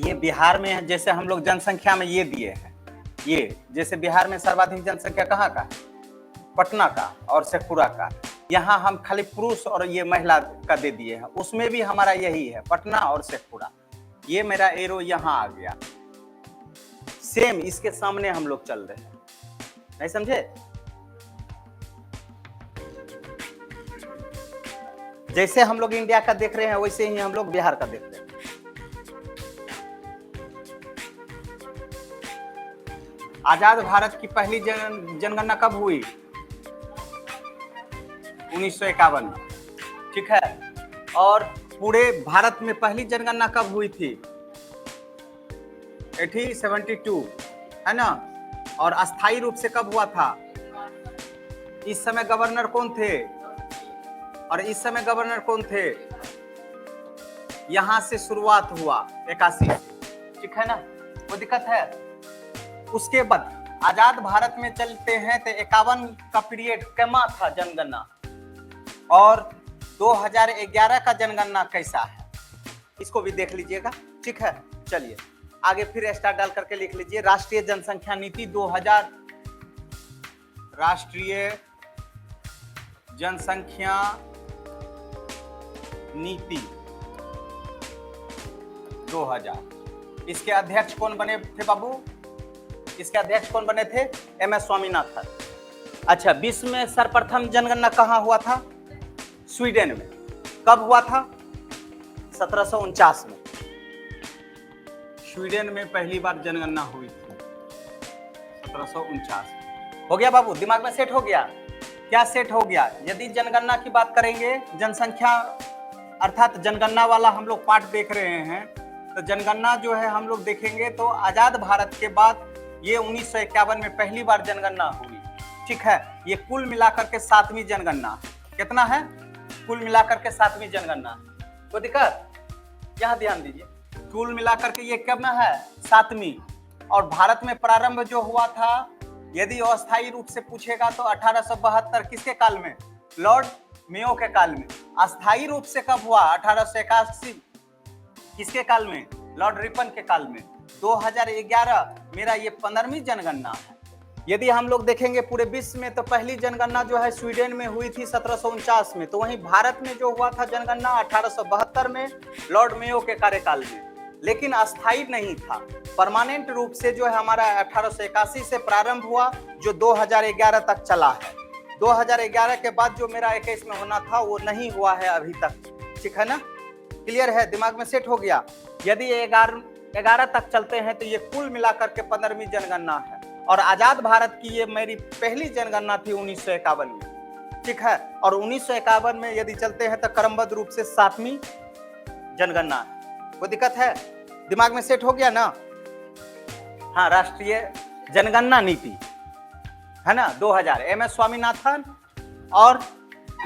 ये बिहार में है, जैसे हम लोग जनसंख्या में ये दिए हैं, ये जैसे बिहार में सर्वाधिक जनसंख्या कहाँ का है? पटना का और शेखपुरा का। यहाँ हम खाली पुरुष और ये महिला का दे दिए हैं, उसमें भी हमारा यही है, पटना और शेखपुरा। ये मेरा एरो यहाँ आ गया, सेम इसके सामने हम लोग चल रहे हैं, नहीं समझे? जैसे हम लोग इंडिया का देख रहे हैं वैसे ही हम लोग बिहार का देख रहे हैं। आजाद भारत की पहली जनगणना कब हुई? 1951 में, ठीक है। और पूरे भारत में पहली जनगणना कब हुई थी? 1872, है ना। और अस्थायी रूप से कब हुआ था? इस समय गवर्नर कौन थे? और इस समय गवर्नर कौन थे? यहां से शुरुआत हुआ 81, ठीक है ना, वो दिक्कत है। उसके बाद आजाद भारत में चलते हैं तो 51 का पीरियड कैमा था जनगणना, और 2011 का जनगणना कैसा है इसको भी देख लीजिएगा, ठीक है। चलिए आगे फिर स्टार डाल करके लिख लीजिए, राष्ट्रीय जनसंख्या नीति 2000, राष्ट्रीय जनसंख्या नीति 2000। इसके अध्यक्ष कौन बने थे बाबू? इसके अध्यक्ष कौन बने थे? एम.एस. स्वामीनाथन। अच्छा, विश्व में सर्वप्रथम जनगणना कहाँ हुआ था? स्वीडन में। कब हुआ था? 1749 में। स्वीडन में पहली बार जनगणना हुई थी 1749। हो गया बाबू, दिमाग में सेट हो गया? क्या सेट हो गया? यदि जनगणना की बात करेंगे, जनसंख्या अर्थात जनगणना वाला हम लोग पार्ट देख रहे हैं, तो जनगणना जो है हम लोग देखेंगे तो आजाद भारत के बाद ये 1951 में पहली बार जनगणना हुई, ठीक है। ये कुल मिलाकर के 7वीं जनगणना। कितना है? कुल मिलाकर के 7वीं जनगणना। कोई दिक्कत? यहाँ ध्यान दीजिए, कुल मिलाकर के ये कब में है? 7वीं। और भारत में प्रारंभ जो हुआ था, यदि अस्थायी रूप से पूछेगा तो 1872 किसके काल में? लॉर्ड मेयो के काल में। अस्थायी रूप से कब हुआ? 1881 किसके काल में? लॉर्ड रिपन के काल में। 2011 मेरा ये 15वीं जनगणना है। यदि हम लोग देखेंगे पूरे विश्व में तो पहली जनगणना जो है स्वीडन में हुई थी 1749 में, तो वहीं भारत में जो हुआ था जनगणना 1872 में लॉर्ड मेयो के कार्यकाल में, लेकिन अस्थायी नहीं था। परमानेंट रूप से जो है हमारा 1881 से प्रारंभ हुआ, जो 2011 तक चला है। 2011 के बाद जो मेरा 21 में होना था वो नहीं हुआ है अभी तक, ठीक है ना। क्लियर है? दिमाग में सेट हो गया? यदि 11 तक चलते हैं तो ये कुल मिलाकर के 15वीं जनगणना है। और आजाद भारत की ये मेरी पहली जनगणना थी 1951 में, ठीक है। और 1951 में यदि चलते हैं तो क्रमबद्ध रूप से 7वीं जनगणना है। कोई दिक्कत है? दिमाग में सेट हो गया ना? हाँ, राष्ट्रीय जनगणना नीति है ना 2000, एम.एस. स्वामीनाथन, और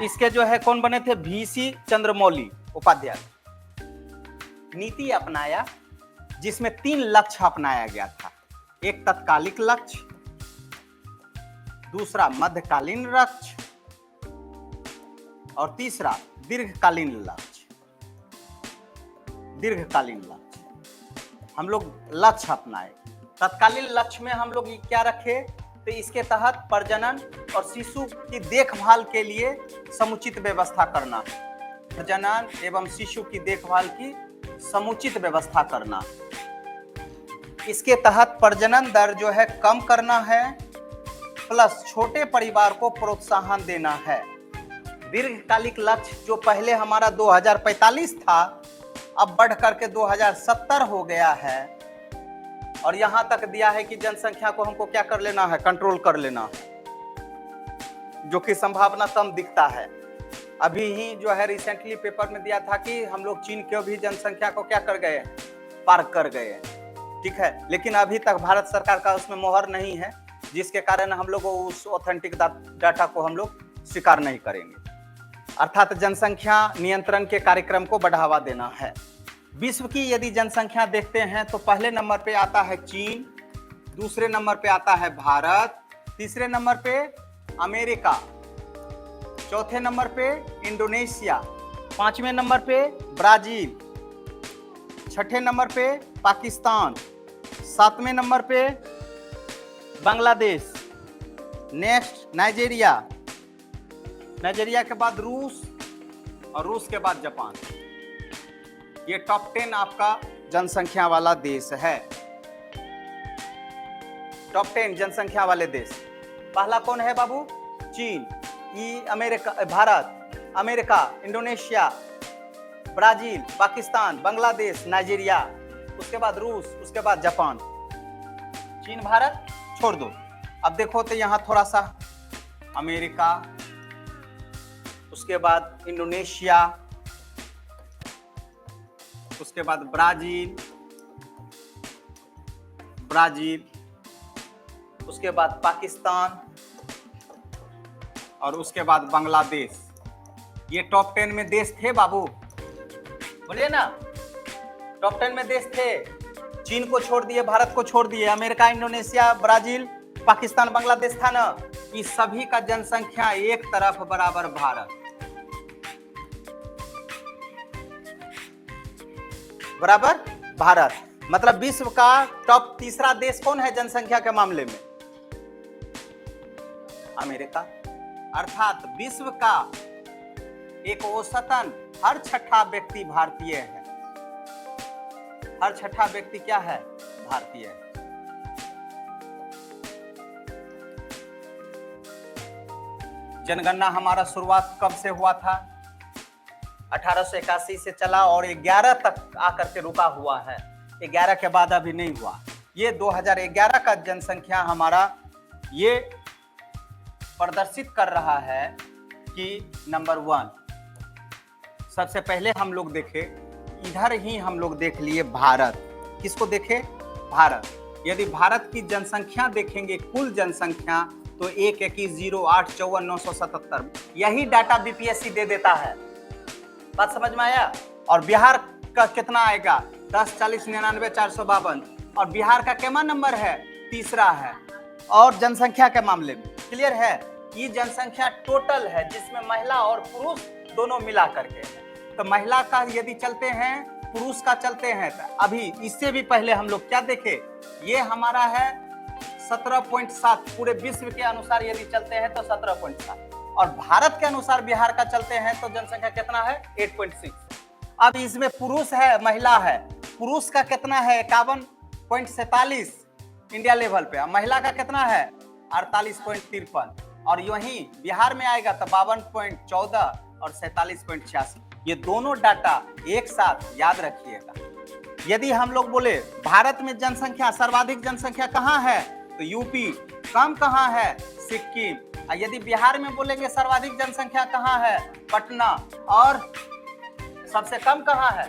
इसके जो है कौन बने थे? वी.सी. चंद्रमौली उपाध्याय। नीति अपनाया जिसमें 3 लक्ष्य अपनाया गया था। एक तत्कालिक लक्ष्य, दूसरा मध्यकालीन लक्ष्य, और तीसरा दीर्घकालीन लक्ष्य। दीर्घकालीन लक्ष्य हम लोग लक्ष्य अपनाए। तत्कालीन लक्ष्य में हम लोग क्या रखे? तो इसके तहत प्रजनन और शिशु की देखभाल के लिए समुचित व्यवस्था करना। प्रजनन एवं शिशु की देखभाल की समुचित व्यवस्था करना। इसके तहत प्रजनन दर जो है कम करना है, प्लस छोटे परिवार को प्रोत्साहन देना है। दीर्घकालिक लक्ष्य जो पहले हमारा 2045 था, अब बढ़ करके 2070 हो गया है। और यहां तक दिया है कि जनसंख्या को हमको क्या कर लेना है? कंट्रोल कर लेना है, जो कि संभावना कम दिखता है। अभी ही जो है रिसेंटली पेपर में दिया था कि हम लोग चीन के भी जनसंख्या को क्या कर गए? पार कर गए, ठीक है। लेकिन अभी तक भारत सरकार का उसमें मोहर नहीं है, जिसके कारण हम लोग उस ऑथेंटिक डाटा को हम लोग स्वीकार नहीं करेंगे। अर्थात जनसंख्या नियंत्रण के कार्यक्रम को बढ़ावा देना है। विश्व की यदि जनसंख्या देखते हैं तो पहले नंबर पे आता है चीन, दूसरे नंबर पे आता है भारत, तीसरे नंबर पे अमेरिका, चौथे नंबर पे इंडोनेशिया, 5वें नंबर पे ब्राजील, छठे नंबर पे पाकिस्तान, 7वें नंबर पे बांग्लादेश, नेक्स्ट नाइजीरिया, नाइजीरिया के बाद रूस और रूस के बाद जापान। ये टॉप 10 आपका जनसंख्या वाला देश है। टॉप 10 जनसंख्या वाले देश। पहला कौन है बाबू? चीन, America, Bharat, America, Indonesia, Brazil, Pakistan, Bangladesh, Nigeria, उसके बाद रूस, उसके बाद जापान। चीन भारत छोड़ दो। अब देखो तो यहां थोड़ा सा अमेरिका, उसके बाद इंडोनेशिया, उसके बाद ब्राजील, उसके बाद पाकिस्तान और उसके बाद बांग्लादेश। ये टॉप 10 में देश थे बाबू, बोलिए ना, टॉप 10 में देश थे। चीन को छोड़ दिए, भारत को छोड़ दिए, America, Indonesia, Brazil, Pakistan, Bangladesh था ना। इस सभी का जनसंख्या एक तरफ बराबर भारत, बराबर भारत। मतलब विश्व का टॉप तीसरा देश कौन है जनसंख्या के मामले में? अमेरिका। अर्थात विश्व का एक औसतन हर छठा व्यक्ति भारतीय है। हर छठा व्यक्ति क्या है? भारतीय है। जनगणना हमारा शुरुआत कब से हुआ था? 1881 से चला और 11 तक आकर के रुका हुआ है। 11 के बाद अभी नहीं हुआ। ये 2011 का जनसंख्या हमारा ये प्रदर्शित कर रहा है कि नंबर 1। सबसे पहले हम लोग देखे, इधर ही हम लोग देख लिए भारत। किसको देखे? भारत। यदि भारत की जनसंख्या देखेंगे, कुल जनसंख्या, तो 1,21,08,54,977। यही डाटा बीपीएससी दे देता है। बात समझ में आया? और बिहार का कितना आएगा? 10, 40, 99, 452। और बिहार का केमा नंबर है? तीसरा है। और जनसंख्या के मामले में क्लियर है? ये जनसंख्या टोटल है जिसमें महिला और पुरुष दोनों मिला करके। तो महिला का यदि चलते हैं, पुरुष का चलते हैं, तो अभी इससे भी पहले हम लोग क्या देखे? ये हमारा है 17.7। पूरे विश्व के अनुसार यदि चलते हैं तो 17.7। और भारत के अनुसार बिहार का चलते हैं तो जनसंख्या कितना है? 8.6। अब इसमें पुरुष है, महिला है। पुरुष का कितना है? 51.47 इंडिया लेवल पे। महिला का कितना है? 48.53। और यही बिहार में आएगा तो 52.14 और 47.86। ये दोनों डाटा एक साथ याद रखिएगा। यदि हम लोग बोले भारत में जनसंख्या, सर्वाधिक जनसंख्या कहाँ है? तो यूपी। कम कहाँ है? सिक्किम। यदि बिहार में बोलेंगे सर्वाधिक जनसंख्या कहाँ है? पटना। और सबसे कम कहाँ है?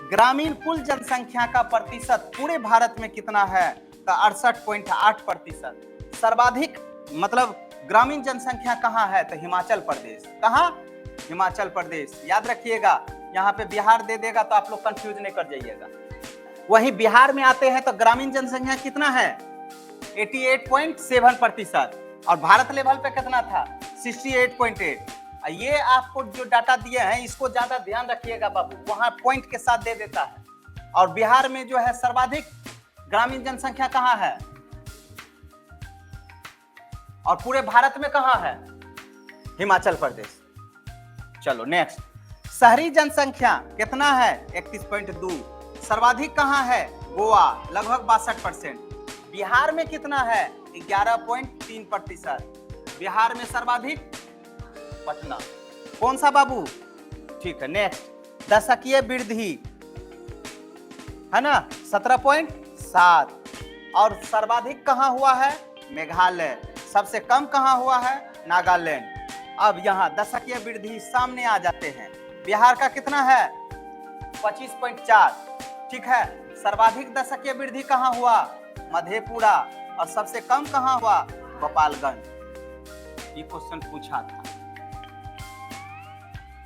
ग्रामीण कुल जनसंख्या का प्रतिशत पूरे भारत में कितना है? तो 68.8%। सर्वाधिक मतलब ग्रामीण जनसंख्या कहाँ है? तो हिमाचल प्रदेश। कहाँ? हिमाचल प्रदेश। याद रखिएगा, यहाँ पे बिहार दे देगा तो आप लोग कंफ्यूज नहीं कर जाइएगा। वहीं बिहार में आते हैं तो ग्रामीण जनसंख्या कितना है? 88.7%। और भारत लेवल पे कितना था? 68.8। ये आपको जो डाटा दिए हैं इसको ज्यादा ध्यान रखिएगा बाबू, वहां पॉइंट के साथ दे देता है। और बिहार में जो है सर्वाधिक ग्रामीण जनसंख्या कहाँ है? और पूरे भारत में कहाँ है? हिमाचल प्रदेश। चलो नेक्स्ट, शहरी जनसंख्या कितना है? 31.2। सर्वाधिक कहाँ है? गोवा, लगभग 62%। बिहार में कितना है? 11.3%। बिहार में सर्वाधिक पटना। कौन सा बाबू? ठीक है, नेक्स्ट, दशकीय वृद्धि है ना, 17.7। और सर्वाधिक कहाँ हुआ है? मेघालय। सबसे कम कहाँ हुआ है? नागालैंड। अब यहाँ दशकीय वृद्धि सामने आ जाते हैं। बिहार का कितना है? 25.4। ठीक है। सर्वाधिक दशकीय वृद्धि कहाँ हुआ? मधेपुरा। और सबसे कम कहाँ हुआ? गोपालगंज। ये क्वेश्चन पूछा था।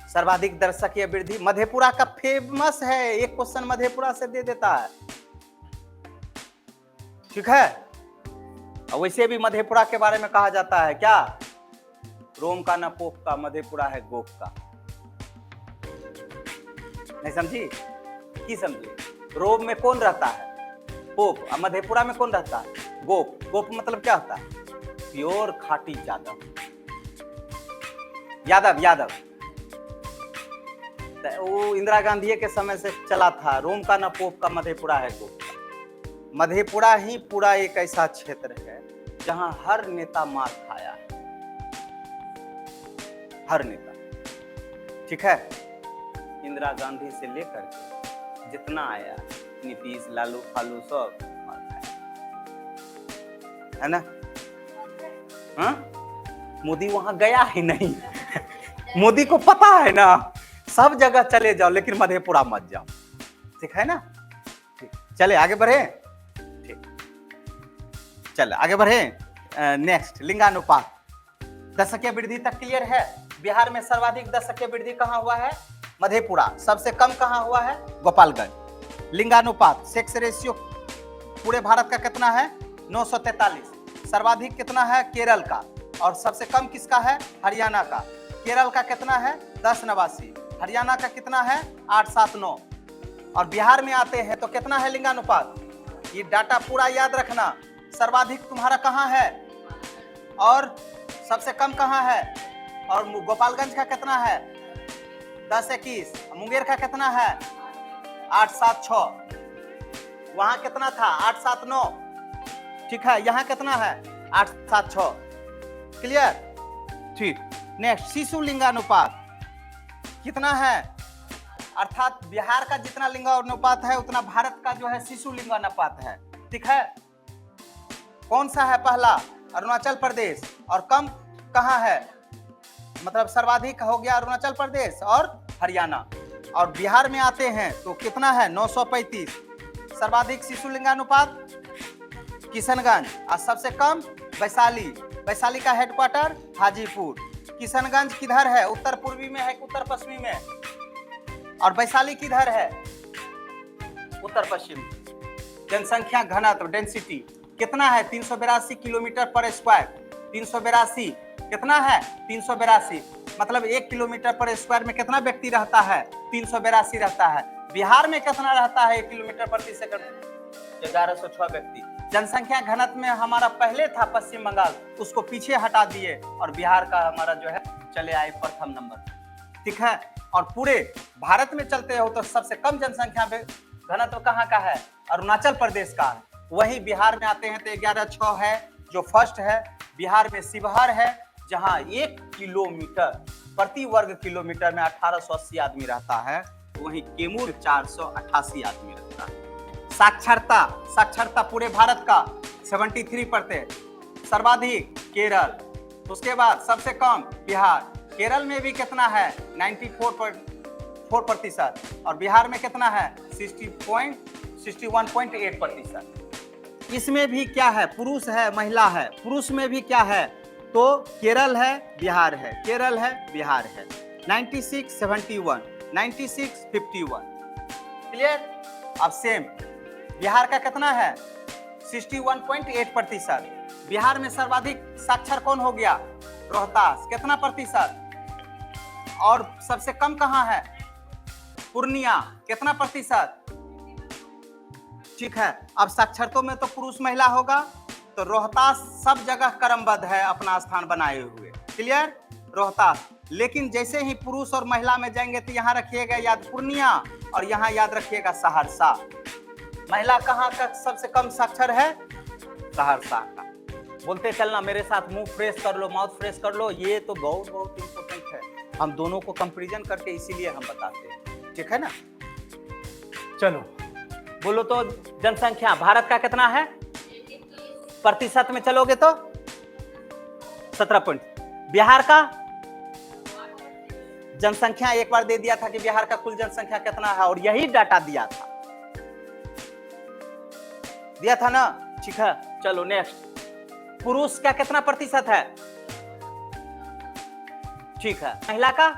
सर्वाधिक दशकीय वृद्धि मधेपुरा का फेमस है, एक क्वेश्चन मधेपुरा से दे देता है। ठीक है। वैसे भी मधेपुरा के बारे में कहा जाता है क्या? रोम का न पोप का, मधेपुरा है गोप का। नहीं समझी? की समझे? रोम में कौन रहता है? पोप। और मधेपुरा में कौन रहता है? गोप। गोप मतलब क्या होता है? प्योर खाटी यादव। यादव यादव। वो इंदिरा गांधी के समय से चला था। रोम का ना पोप का, मधेपुरा है गोप का। मधेपुरा ही पूरा एक ऐसा क्षेत्र है जहां हर नेता मार खाया है, हर नेता। ठीक है, इंदिरा गांधी से लेकर के जितना आया, नीतीश, लालू फालू सब मार खाया है ना। हाँ, मोदी वहां गया ही नहीं। मोदी को पता है ना, सब जगह चले जाओ लेकिन मधेपुरा मत जाओ। ठीक है ना? ठीक, चले आगे बढ़े। ठीक, चले आगे बढ़े। नेक्स्ट, लिंगानुपात। दशकीय वृद्धि तक क्लियर है। बिहार में सर्वाधिक दशकीय वृद्धि कहां हुआ है? मधेपुरा। सबसे कम कहां हुआ है? गोपालगंज। लिंगानुपात, सेक्स रेशियो पूरे भारत का कितना है? 943। सर्वाधिक कितना है? केरल का। और सबसे कम किसका है? हरियाणा का। केरल का कितना है? 1089। हरियाणा का कितना है? 879। और बिहार में आते हैं तो कितना है लिंगानुपात? ये डाटा पूरा याद रखना। सर्वाधिक तुम्हारा कहां है और सबसे कम कहां है? और गोपालगंज का कितना है? 1021। मुंगेर का कितना है? 876। वहां कितना था? 879। ठीक है, यहां कितना है? 876। क्लियर? ठीक। नेक्स्ट, शिशु लिंगानुपात कितना है? अर्थात बिहार का जितना लिंगानुपात है उतना भारत का जो है शिशु लिंगानुपात है। ठीक है, कौन सा है पहला? अरुणाचल प्रदेश। और कम कहां है? मतलब सर्वाधिक हो गया अरुणाचल प्रदेश और हरियाणा। और बिहार में आते हैं तो कितना है? 935। सर्वाधिक शिशु लिंगानुपात किशनगंज और सबसे कम वैशाली। वैशाली का हेडक्वार्टर हाजीपुर। किशनगंज किधर है? उत्तर पूर्वी में है, उत्तर पश्चिमी में? और वैशाली किधर है? उत्तर पश्चिम। जनसंख्या घनत्व, डेंसिटी कितना है? 382 किलोमीटर पर स्क्वायर। 382 कितना है? 382। मतलब 1 किलोमीटर पर स्क्वायर में कितना व्यक्ति रहता है? 382 रहता है। बिहार में कितना रहता है 1 किलोमीटर प्रति सेकंड? 1106 व्यक्ति। जनसंख्या घनत्व में हमारा पहले था पश्चिम बंगाल, उसको पीछे हटा दिए और बिहार का हमारा जो है चले आए प्रथम नंबर। ठीक है, और पूरे भारत में चलते हो तो सबसे कम जनसंख्या घनत्व कहाँ का है? अरुणाचल प्रदेश का है। वही बिहार में आते हैं तो 1106 है जो फर्स्ट है। बिहार में शिवहर है जहां 1 किलोमीटर प्रति वर्ग किलोमीटर में 1880 आदमी रहता है। वहीं कैमूर 488 आदमी रहता है। साक्षरता, साक्षरता पूरे भारत का 73%। सर्वाधिक केरल, उसके बाद सबसे कम बिहार। केरल में भी कितना है? 94.4%। और बिहार में कितना है? 61.8%। इसमें भी क्या है? पुरुष है, महिला है। पुरुष में भी क्या है? तो केरल है, बिहार है, केरल है, बिहार है। 96-71, 96-51। क्लियर? अब सेम बिहार का कितना है? 61.8%। बिहार में सर्वाधिक साक्षर कौन हो गया? रोहतास। कितना प्रतिशत? और सबसे कम कहां है? पूर्णिया। कितना प्रतिशत? ठीक है, अब साक्षरतों में तो पुरुष महिला होगा तो रोहतास सब जगह क्रमबद्ध है अपना स्थान बनाए हुए। क्लियर? रोहतास। लेकिन जैसे ही पुरुष और महिला में जाएंगे तो यहाँ रखिएगा याद पूर्णिया और यहाँ याद रखिएगा सहरसा। महिला कहाँ का सबसे कम साक्षर है? सहरसा का। बोलते चलना मेरे साथ, मुंह फ्रेश कर लो, माउथ फ्रेश कर लो। ये तो बहुत बहुत इंपॉर्टेंट है, हम दोनों को कंपैरिजन करके इसीलिए हम बताते हैं। ठीक है ना? चलो बोलो तो जनसंख्या भारत का कितना है? प्रतिशत में चलोगे तो 17 बिहार का जनसंख्या एक बार दे दिया था कि बिहार का कुल जनसंख्या कितना है और यही डाटा दिया था ना। ठीक है, चलो नेक्स्ट। पुरुष का कितना प्रतिशत है? ठीक है, महिला का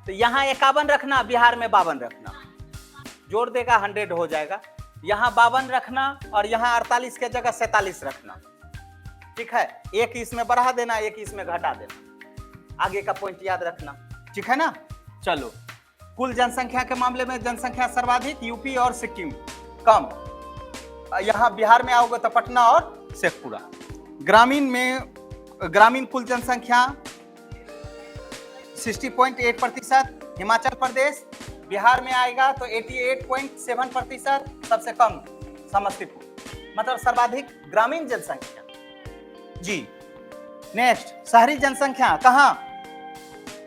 तो यहां 51 रखना, बिहार में 52 रखना। जोड़ देगा 100 हो जाएगा। यहां 52 रखना और यहां 48 के जगह 47 रखना। ठीक है, एक इसमें बढ़ा देना, एक इसमें घटा देना। आगे का पॉइंट याद रखना। ठीक है ना? चलो, कुल जनसंख्या के मामले में जनसंख्या सर्वाधिक यूपी और सिक्किम कम। यहाँ बिहार में आओगे तो पटना और शेखपुरा। ग्रामीण कुल जनसंख्या 60.8%, हिमाचल प्रदेश। बिहार में आएगा तो 88.7%, सबसे कम समस्तीपुर। मतलब सर्वाधिक ग्रामीण जनसंख्या जी। नेक्स्ट, शहरी जनसंख्या कहाँ?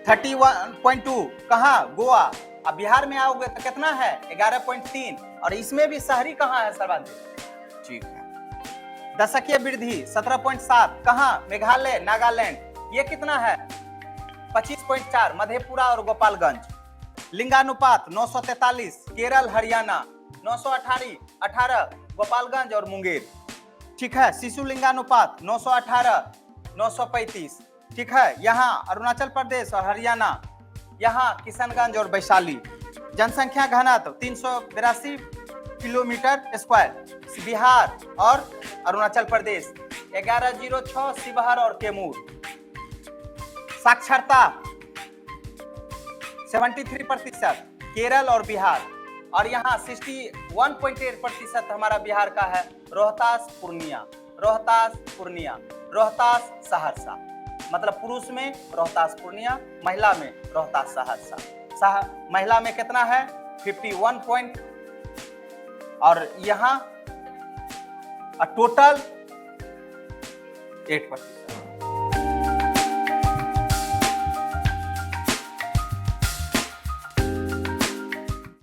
31.2। कहाँ? गोवा। अब बिहार में आओगे तो कितना है? 11.3। और इसमें भी शहरी कहाँ है सर्वाधिक? ठीक है। दशकीय वृद्धि 17.7। कहाँ? मेघालय, नागालैंड। ये कितना है? 25.4, मधेपुरा और गोपालगंज। लिंगानुपात 943, केरल, हरियाणा। 918, गोपालगंज और मुंगेर। ठीक है। शिशु लिंगानुपात 918, 935। ठीक है। यहाँ अरुणाचल प्रदेश और हरियाणा। यहाँ किशनगंज और वैशाली। जनसंख्या घनत्व 382 किलोमीटर स्क्वायर। बिहार और अरुणाचल प्रदेश 1106, शिवहर और कैमूर। साक्षरता 73%, केरल और बिहार। और यहाँ 61.8% हमारा बिहार का है। रोहतास, पूर्णिया, सहरसा। मतलब पुरुष में रोहतास पूर्णिया, महिला में रोहतास सहरसा। महिला में कितना है? 51 और यहाँ टोटल 8%।